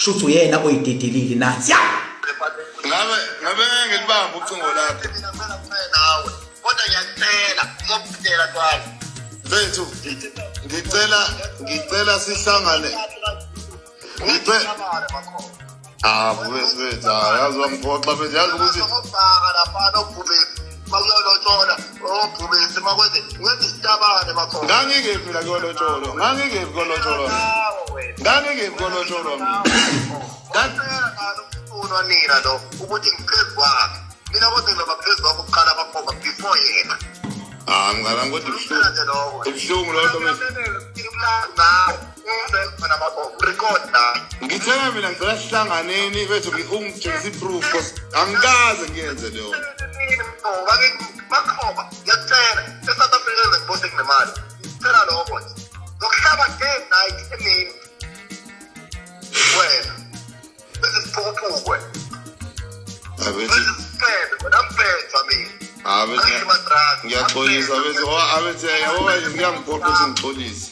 kushuthi uyena oyididilile nansi ngabe ngilibamba ucingo lakho nawe kodwa ngiyacela ngiyakutshela twala bethu ngicela sihlangane bese yazi wangiphoxa bese yazi ukuthi ngobhaka lapha obhubesi makuyolotshona obhubesi makwenze wenza isitabane makho ngangikephi la kolotsholo ngangikephi kolotsholo nina lo ukuthi ngiphezu kwakhe mina kodwa ngizobaphezu kwakho ukuqala bakhomba before yena mngala ngodwa ibuhlungu lo nto record la ngithenga mina ngicela sihlanganeni bethu ungitshengisa i-proof cause angikaze ngiyenze leyo bakhoba ngiyakutshela e-South Africa ngibose kunemali ngicela lokho nje ngokuhlaba game night emini wena bezisiphukuphuku ngiyaxolisa abethi yabo ngiyangiphoqa ukuthi ngixolise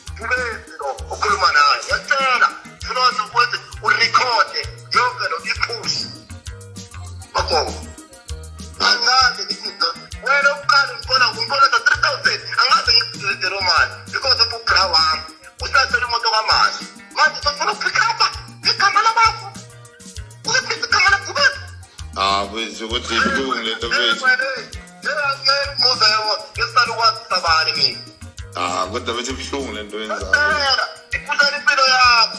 ukhuluma naye ngiyacela funa ukwenza urekhode yonke lo ipush bakho angazi ngithi wena uqala ngibona 3000 angazi ngithi romani because of ukra wami usathola imoto kamanje manje sifuna ukuphikapa igama labafo uzophika igama labafo bese ukuthi ibuhlungu lento bethu kodwa bethu ibuhlungu lento yenzayo iphuzela impilo yakho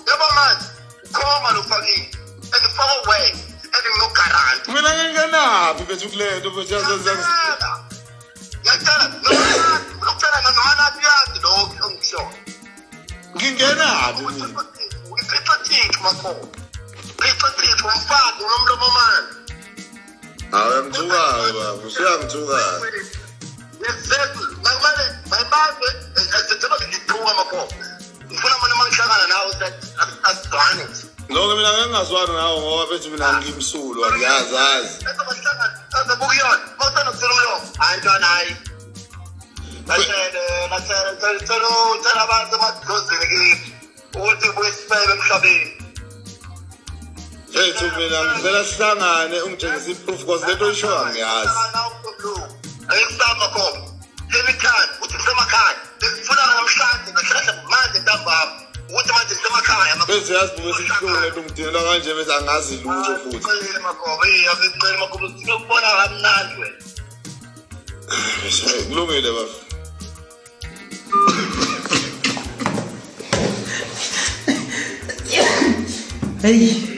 yabo manje ukhoma lofakile and far away and no guarantee mina ngingenaphi bethu kulento bethu yacela ngicela nangathi yazi lokho ongisho ngingenaphi uyiqeqeqishe makho qeqeqishe umfati nomlomo manje ngithukayo baba usuyangithukayo exactly makumele mayibambe njengoba ngithuka makho ngifuna mina mangihlangana nawe asidwane lokho mina ngingazwani nawe ngoba bethu mina ngimsulwa ngiyazazi bese bukuyona bosana kusululo hayi ntwana hayi Tell abantu amadlozini kithi ukuthi buyisibeke emhlabeni bethu mina ngicela sihlangane ungitshengisa i-proof cause lento oyishoyo angiyazi ayisama khona anytime uthi kusemakhaya besifuna namhlanje nahlahla manje ntambama ukuthi manje kusemakhaya bethu yazi bube sihlungu lento ungidinela kanje bese angazi lutho futhi makhoba iyazicela makhoba sinokubona kamnandi wena kulungile baba hey